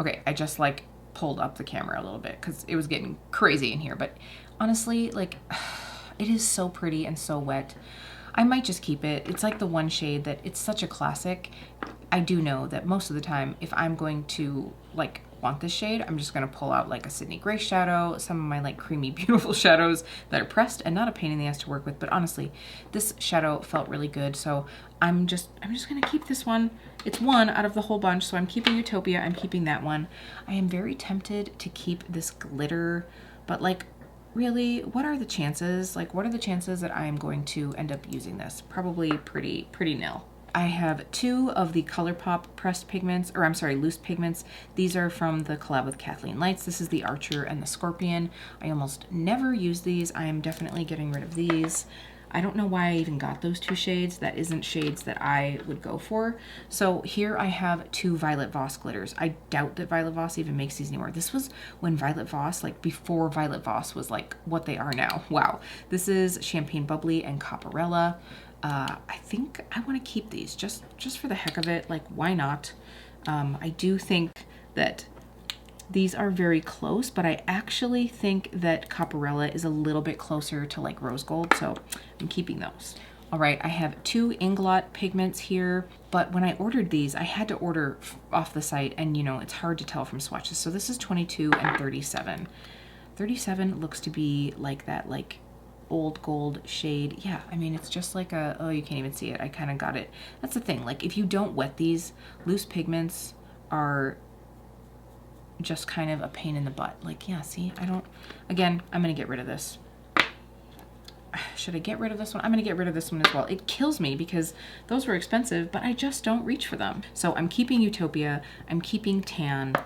Okay, I just like pulled up the camera a little bit because it was getting crazy in here, but honestly, like, it is so pretty and so wet. I might just keep it. It's like the one shade that it's such a classic. I do know that most of the time, if I'm going to like want this shade, I'm just gonna pull out like a Sydney Grace shadow, some of my like creamy, beautiful shadows that are pressed and not a pain in the ass to work with. But honestly, this shadow felt really good. So I'm just gonna keep this one. It's one out of the whole bunch. So I'm keeping Utopia, I'm keeping that one. I am very tempted to keep this glitter, but like, really, what are the chances? Like, what are the chances that I am going to end up using this? Probably pretty nil. I have 2 of the ColourPop pressed pigments, or I'm sorry, loose pigments. These are from the collab with Kathleen Lights. This is the Archer and the Scorpion. I almost never use these. I am definitely getting rid of these. I don't know why I even got those 2 shades. That isn't shades that I would go for. So here I have 2 Violet Voss glitters. I doubt that Violet Voss even makes these anymore. This was when Violet Voss, like before Violet Voss was like what they are now. Wow. This is Champagne Bubbly and Copperella. I think I want to keep these just for the heck of it. Like, why not? I do think that These are very close, but I actually think that Copperella is a little bit closer to like rose gold, so I'm keeping those. All right, I have 2 Inglot pigments here, but when I ordered these, I had to order off the site, and you know, it's hard to tell from swatches. So this is 22 and 37. 37 looks to be like that, like old gold shade. Yeah, I mean, it's just like a, oh, you can't even see it. I kind of got it. That's the thing. Like, if you don't wet these, loose pigments are just kind of a pain in the butt. Like, yeah, see, I don't, again, I'm going to get rid of this. Should I get rid of this one? I'm going to get rid of this one as well. It kills me because those were expensive, but I just don't reach for them. So I'm keeping Utopia. I'm keeping Tan.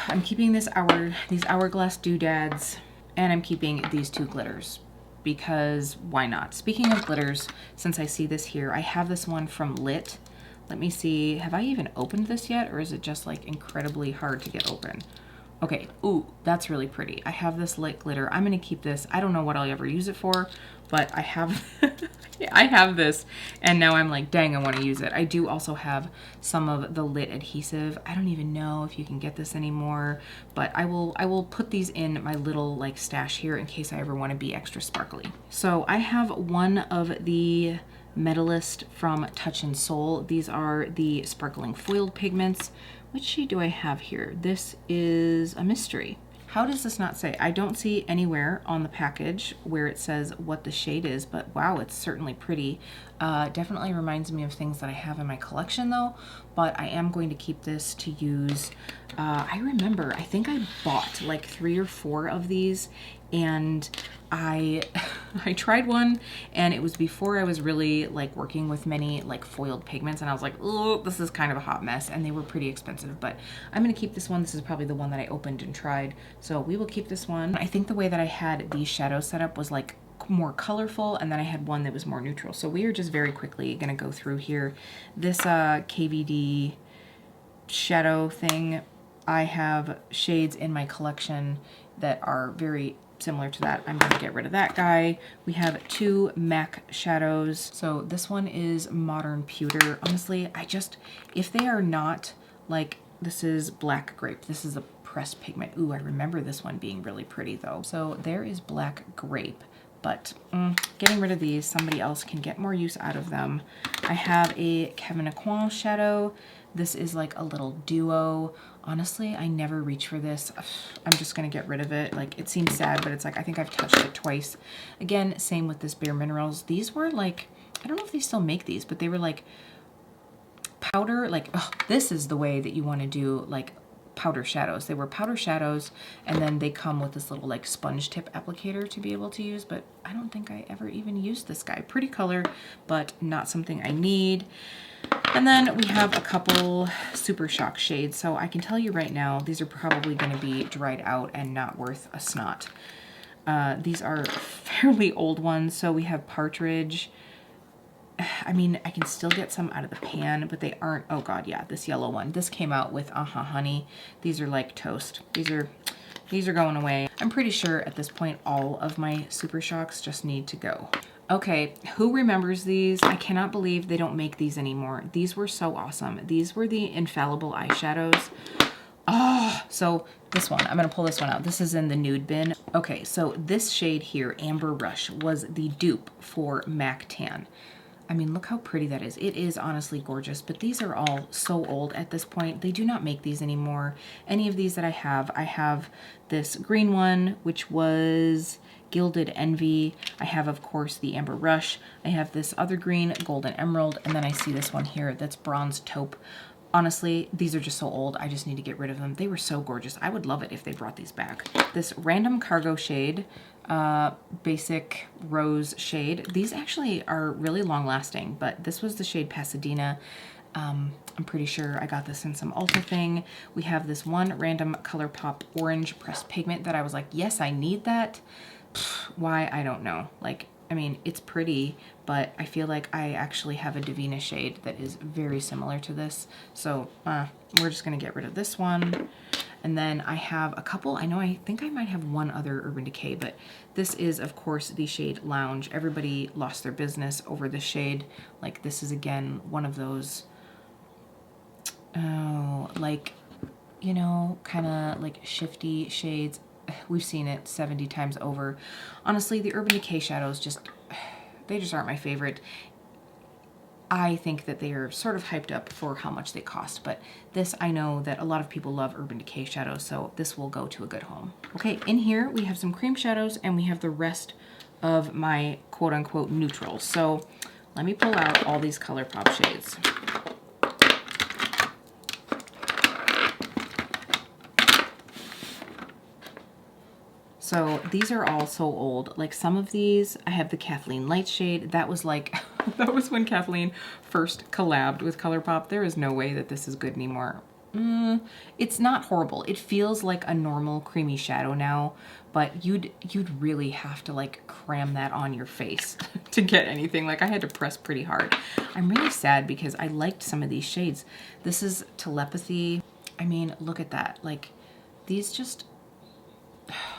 I'm keeping these hourglass doodads. And I'm keeping these 2 glitters because why not? Speaking of glitters, since I see this here, I have this one from Lit. Let me see, have I even opened this yet, or is it just like incredibly hard to get open? Okay, ooh, that's really pretty. I have this Lit glitter. I'm gonna keep this. I don't know what I'll ever use it for, but I have I have this, and now I'm like, dang, I want to use it. I do also have some of the Lit adhesive. I don't even know if you can get this anymore, but I will put these in my little like stash here in case I ever want to be extra sparkly. So I have one of the Medalist from Touch and Soul. These are the sparkling foiled pigments. Which shade do I have here? This is a mystery. How does this not say? I don't see anywhere on the package where it says what the shade is, but wow, it's certainly pretty. Definitely reminds me of things that I have in my collection though, but I am going to keep this to use. I remember, I think I bought like 3 or 4 of these, and I tried one, and it was before I was really like working with many like foiled pigments, and I was like, oh, this is kind of a hot mess, and they were pretty expensive, but I'm gonna keep this one. This is probably the one that I opened and tried, so we will keep this one. I think the way that I had these shadows set up was like more colorful, and then I had one that was more neutral. So we are just very quickly gonna go through here. This KVD shadow thing, I have shades in my collection that are very similar to that. I'm gonna get rid of that guy. We have 2 MAC shadows. So this one is Modern Pewter. Honestly, if they are not like, this is Black Grape. This is a pressed pigment. Ooh, I remember this one being really pretty though. So there is Black Grape, but getting rid of these, somebody else can get more use out of them. I have a Kevin Aucoin shadow. This is like a little duo. Honestly, I never reach for this. I'm just gonna get rid of it. Like, it seems sad, but it's like, I think I've touched it twice. Again, same with this Bare Minerals. These were like, I don't know if they still make these, but they were like powder, like, oh, this is the way that you wanna do like powder shadows. They were powder shadows, and then they come with this little like sponge tip applicator to be able to use, but I don't think I ever even used this guy. Pretty color, but not something I need. And then we have a couple Super Shock shades. So I can tell you right now, these are probably going to be dried out and not worth a snot. These are fairly old ones. So we have Partridge. I mean, I can still get some out of the pan, but they aren't. Oh God, yeah, this yellow one. This came out with Honey. These are like toast. These are going away. I'm pretty sure at this point all of my Super Shocks just need to go. Okay, who remembers these? I cannot believe they don't make these anymore. These were so awesome. These were the infallible eyeshadows. Oh, so this one, I'm gonna pull this one out. This is in the nude bin. Okay, so this shade here, Amber Rush, was the dupe for MAC Tan. I mean, look how pretty that is. It is honestly gorgeous, but these are all so old at this point. They do not make these anymore. Any of these that I have this green one, which was Gilded Envy. I have, of course, the Amber Rush. I have this other green, Golden Emerald, and then I see this one here that's Bronze Taupe. Honestly, these are just so old. I just need to get rid of them. They were so gorgeous. I would love it if they brought these back. This Random Cargo shade, basic rose shade. These actually are really long lasting, but this was the shade Pasadena. I'm pretty sure I got this in some Ulta thing. We have this one Random ColourPop orange pressed pigment that I was like, yes, I need that. Why? I don't know. Like, I mean, it's pretty, but I feel like I actually have a Divina shade that is very similar to this. So we're just gonna get rid of this one. And then I have a couple, I think I might have one other Urban Decay, but this is, of course, the shade Lounge. Everybody lost their business over this shade. Like, this is, again, one of those, oh, like, you know, kind of like shifty shades. We've seen it 70 times over. Honestly, the Urban Decay shadows they just aren't my favorite. I think that they are sort of hyped up for how much they cost, but this, I know that a lot of people love Urban Decay shadows, so this will go to a good home. Okay, in here we have some cream shadows and we have the rest of my quote-unquote neutrals. So let me pull out all these ColourPop shades. So these are all so old. Like some of these, I have the Kathleen Light shade. That was like, that was when Kathleen first collabed with ColourPop. There is no way that this is good anymore. It's not horrible. It feels like a normal creamy shadow now, but you'd really have to like cram that on your face to get anything. Like I had to press pretty hard. I'm really sad because I liked some of these shades. This is Telepathy. I mean, look at that. Like these just,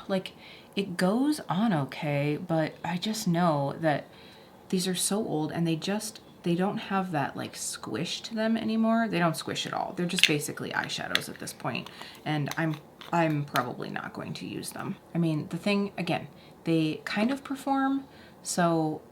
like it goes on okay, but I just know that these are so old and they don't have that like squish to them anymore. They don't squish at all. They're just basically eyeshadows at this point, and I'm probably not going to use them. I mean, the thing, again, they kind of perform, so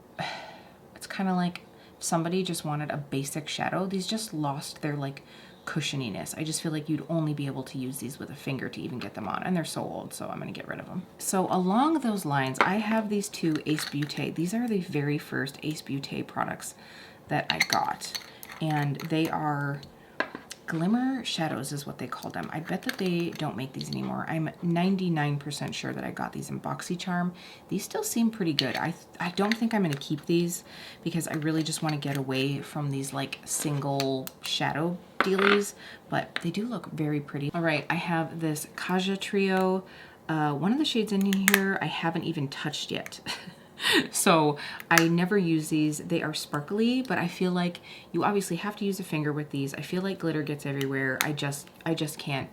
it's kind of like if somebody just wanted a basic shadow. These just lost their like cushioniness. I just feel like you'd only be able to use these with a finger to even get them on, and they're so old, so I'm gonna get rid of them. So along those lines, I have these two Ace Beauty. These are the very first Ace Beauty products that I got, and they are Glimmer Shadows is what they call them. I bet that they don't make these anymore. I'm 99% sure that I got these in BoxyCharm. These still seem pretty good. I don't think I'm going to keep these because I really just want to get away from these like single shadow dealies, but they do look very pretty. All right, I have this Kaja Trio. One of the shades in here I haven't even touched yet. So I never use these. They are sparkly, but I feel like you obviously have to use a finger with these. I feel like glitter gets everywhere. I just can't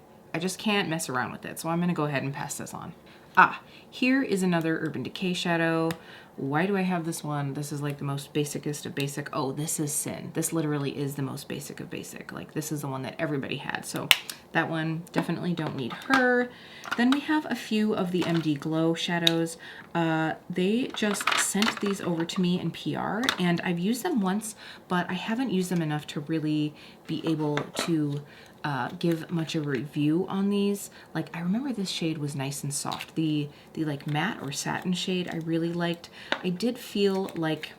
mess around with it. So I'm gonna go ahead and pass this on. Ah, here is another Urban Decay shadow. Why do I have this one? This is like the most basicest of basic. Oh, this is Sin. This literally is the most basic of basic. Like this is the one that everybody had. So that one, definitely don't need her. Then we have a few of the MD Glow shadows. They just sent these over to me in PR, and I've used them once, but I haven't used them enough to really be able to give much of a review on these. Like I remember this shade was nice and soft. The like matte or satin shade I really liked. I did feel like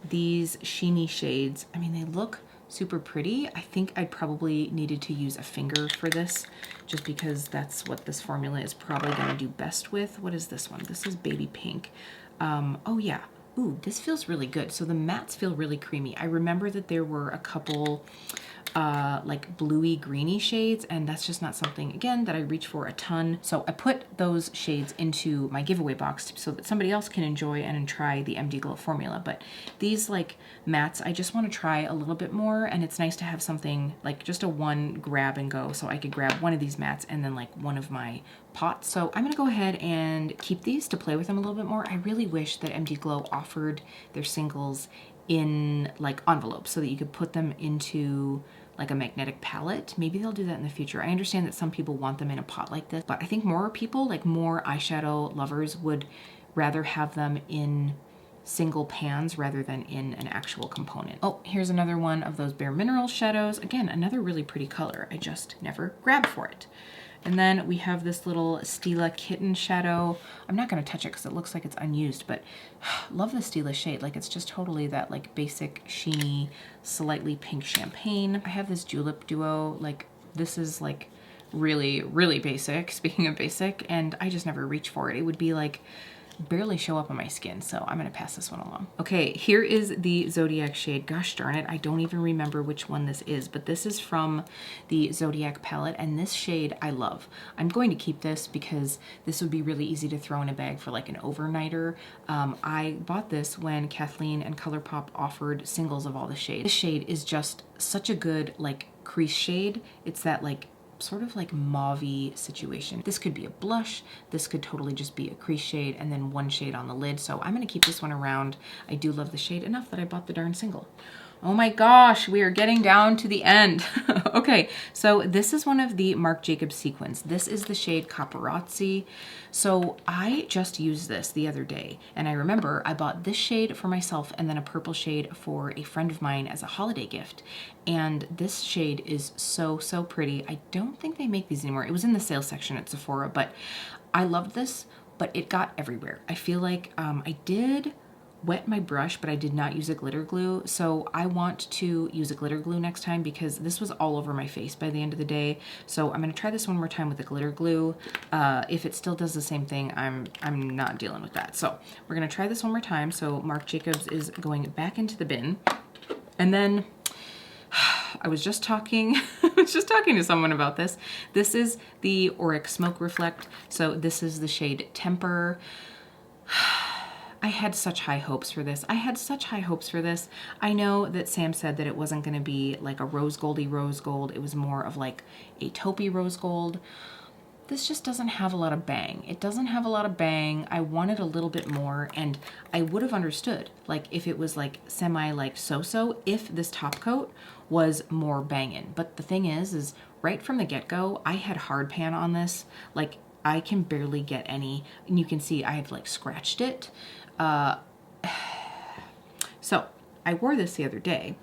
these sheeny shades, I mean, they look super pretty. I think I probably needed to use a finger for this just because that's what this formula is probably going to do best with. What is this one? This is Baby Pink. Oh yeah. Ooh, this feels really good. So the mattes feel really creamy. I remember that there were a couple like bluey greeny shades, and that's just not something, again, that I reach for a ton. So I put those shades into my giveaway box so that somebody else can enjoy and try the MD Glow formula. But these like mattes, I just want to try a little bit more, and it's nice to have something like just a one grab and go. So I could grab one of these mattes and then like one of my pots. So I'm gonna go ahead and keep these to play with them a little bit more. I really wish that MD Glow offered their singles in like envelopes so that you could put them into like a magnetic palette. Maybe they'll do that in the future. I understand that some people want them in a pot like this, but I think more people, like more eyeshadow lovers, would rather have them in single pans rather than in an actual component. Oh, here's another one of those Bare Minerals shadows. Again, another really pretty color. I just never grabbed for it. And then we have this little Stila Kitten shadow. I'm not gonna touch it because it looks like it's unused, but love the Stila shade. Like it's just totally that like basic, sheeny, slightly pink champagne. I have this Julep Duo. Like this is like really, really basic, speaking of basic, and I just never reach for it. It would be like barely show up on my skin, so I'm gonna pass this one along. Okay, here is the Zodiac shade. Gosh darn it, I don't even remember which one this is, but this is from the Zodiac palette, and this shade I love. I'm going to keep this because this would be really easy to throw in a bag for like an overnighter. I bought this when Kathleen and ColourPop offered singles of all the shades. This shade is just such a good like crease shade. It's that like sort of like mauve-y situation. This could be a blush, this could totally just be a crease shade, and then one shade on the lid. So I'm gonna keep this one around. I do love the shade enough that I bought the darn single. Oh my gosh, we are getting down to the end. Okay, so this is one of the Marc Jacobs sequins. This is the shade Paparazzi. So I just used this the other day, and I remember I bought this shade for myself and then a purple shade for a friend of mine as a holiday gift. And this shade is so, so pretty. I don't think they make these anymore. It was in the sales section at Sephora, but I loved this, but it got everywhere. I feel like I did wet my brush, but I did not use a glitter glue. So I want to use a glitter glue next time because this was all over my face by the end of the day. So I'm gonna try this one more time with the glitter glue. If it still does the same thing, I'm not dealing with that. So we're gonna try this one more time. So Marc Jacobs is going back into the bin. And then I was just talking, to someone about this. This is the Auric Smoke Reflect. So this is the shade Temper. I had such high hopes for this. I know that Sam said that it wasn't going to be like a rose goldy rose gold. It was more of like a taupey rose gold. This just doesn't have a lot of bang. It doesn't have a lot of bang. I wanted a little bit more, and I would have understood like if it was like semi like so-so if this top coat was more banging. But the thing is right from the get-go, I had hard pan on this. Like I can barely get any, and you can see I have like scratched it. So I wore this the other day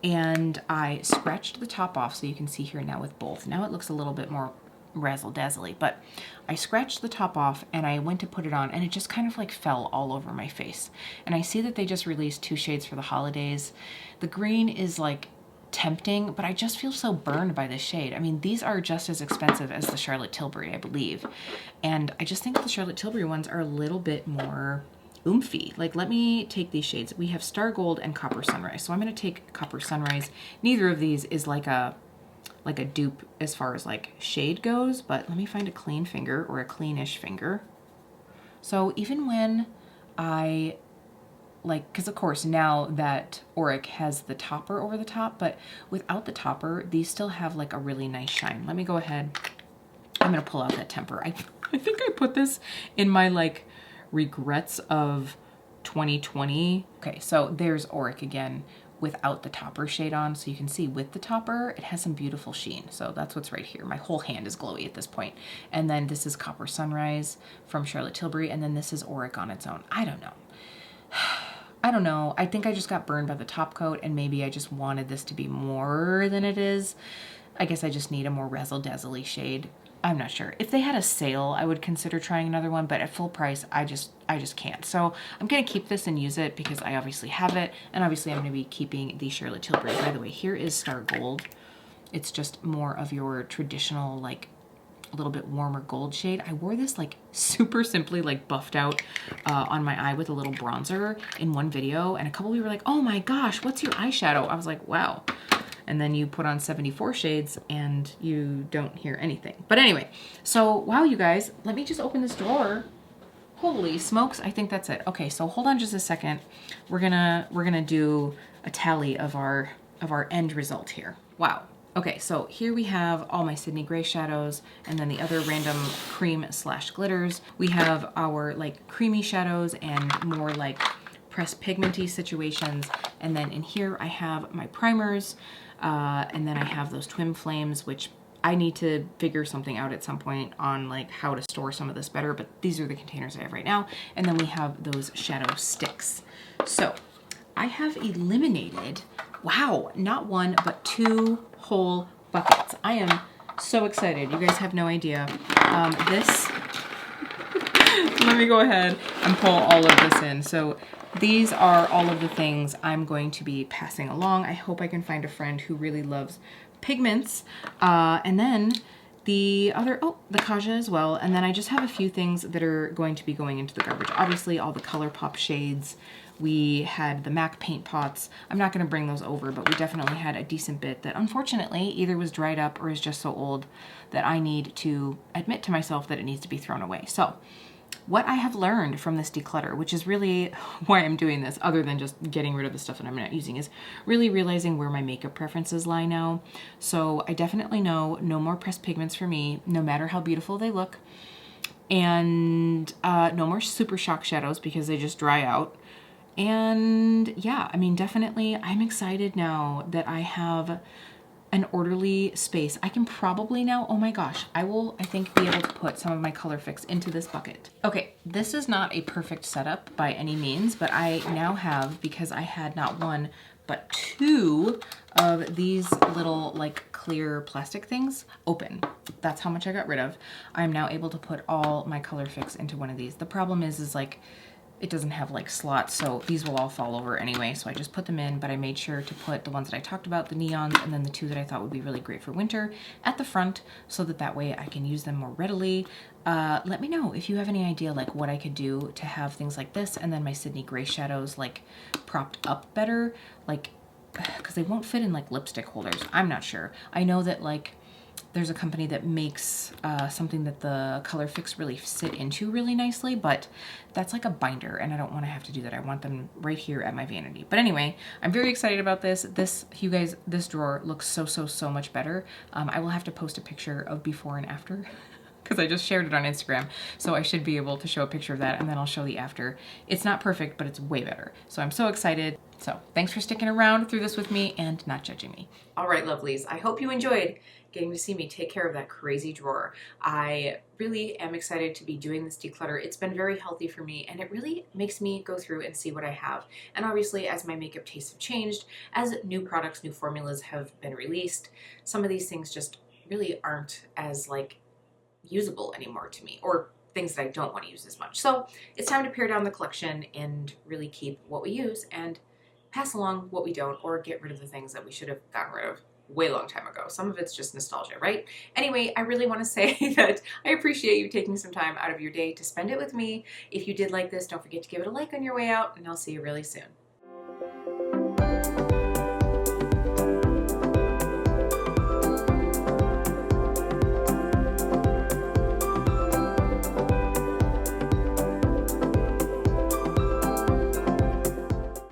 and I scratched the top off, so you can see here now with both. Now it looks a little bit more razzle-dazzly, but I scratched the top off and I went to put it on and it just kind of like fell all over my face. And I see that they just released 2 shades for the holidays. The green is like tempting, but I just feel so burned by this shade. I mean, these are just as expensive as the Charlotte Tilbury, I believe. And I just think the Charlotte Tilbury ones are a little bit more oomphy. Like, let me take these shades. We have Star Gold and Copper Sunrise. So I'm going to take Copper Sunrise. Neither of these is like a dupe as far as like shade goes, but let me find a clean finger or a cleanish finger. So even when I like, because of course now that Auric has the topper over the top, but without the topper, these still have like a really nice shine. Let me go ahead. I'm going to pull out that Temper. I think I put this in my like regrets of 2020. Okay, so there's Auric again without the topper shade on. So you can see with the topper, it has some beautiful sheen. So that's what's right here. My whole hand is glowy at this point. And then this is Copper Sunrise from Charlotte Tilbury. And then this is Auric on its own. I don't know. I don't know. I think I just got burned by the top coat and maybe I just wanted this to be more than it is. I guess I just need a more razzle-dazzle-y shade. I'm not sure. If they had a sale, I would consider trying another one, but at full price, I just can't. So I'm going to keep this and use it because I obviously have it, and obviously I'm going to be keeping the Charlotte Tilbury. By the way, here is Star Gold. It's just more of your traditional, like, a little bit warmer gold shade. I wore this like super simply like buffed out on my eye with a little bronzer in one video, and a couple of you were like, oh my gosh, what's your eyeshadow? I was like, wow. And then you put on 74 shades and you don't hear anything. But anyway, so wow, you guys, let me just open this drawer. Holy smokes, I think that's it. Okay, so hold on just a second. We're gonna do a tally of our end result here. Wow. Okay, so here we have all my Sydney Gray shadows and then the other random cream / glitters. We have our like creamy shadows and more like pressed pigmenty situations. And then in here I have my primers. And then I have those Twin Flames, which I need to figure something out at some point on like how to store some of this better, but these are the containers I have right now. And then we have those shadow sticks. So I have eliminated, wow, not 1, but 2 whole buckets. I am so excited. You guys have no idea. This, let me go ahead and pull all of this in. So these are all of the things I'm going to be passing along. I hope I can find a friend who really loves pigments. And then the other, oh, the Kaja as well. And then I just have a few things that are going to be going into the garbage. Obviously, all the ColourPop shades. We had the MAC paint pots. I'm not going to bring those over, but we definitely had a decent bit that unfortunately either was dried up or is just so old that I need to admit to myself that it needs to be thrown away. So what I have learned from this declutter, which is really why I'm doing this, other than just getting rid of the stuff that I'm not using, is really realizing where my makeup preferences lie now. So I definitely know no more pressed pigments for me, no matter how beautiful they look. And no more Super Shock shadows because they just dry out. And yeah, I mean, definitely I'm excited now that I have an orderly space. I can probably now, oh my gosh, I will, I think, be able to put some of my color fix into this bucket. Okay, this is not a perfect setup by any means, but I now have, because I had not one, but two of these little like clear plastic things open. That's how much I got rid of. I'm now able to put all my color fix into one of these. The problem is like, it doesn't have like slots, so these will all fall over anyway, so I just put them in, but I made sure to put the ones that I talked about, the neons, and then the two that I thought would be really great for winter at the front, so that way I can use them more readily. Let me know if you have any idea like what I could do to have things like this, and then my Sydney Gray shadows like propped up better, like, because they won't fit in like lipstick holders. I'm not sure. I know that like there's a company that makes something that the color fix really sit into really nicely, but that's like a binder and I don't want to have to do that. I want them right here at my vanity. But anyway, I'm very excited about this. This, you guys, this drawer looks so much better. I will have to post a picture of before and after because I just shared it on Instagram. So I should be able to show a picture of that and then I'll show the after. It's not perfect, but it's way better. So I'm so excited. So thanks for sticking around through this with me and not judging me. All right, lovelies, I hope you enjoyed getting to see me take care of that crazy drawer. I really am excited to be doing this declutter. It's been very healthy for me and it really makes me go through and see what I have. And obviously as my makeup tastes have changed, as new products, new formulas have been released, some of these things just really aren't as like usable anymore to me, or things that I don't want to use as much. So it's time to pare down the collection and really keep what we use and pass along what we don't, or get rid of the things that we should have gotten rid of way long time ago. Some of it's just nostalgia, right? Anyway, I really want to say that I appreciate you taking some time out of your day to spend it with me. If you did like this, don't forget to give it a like on your way out, and I'll see you really soon.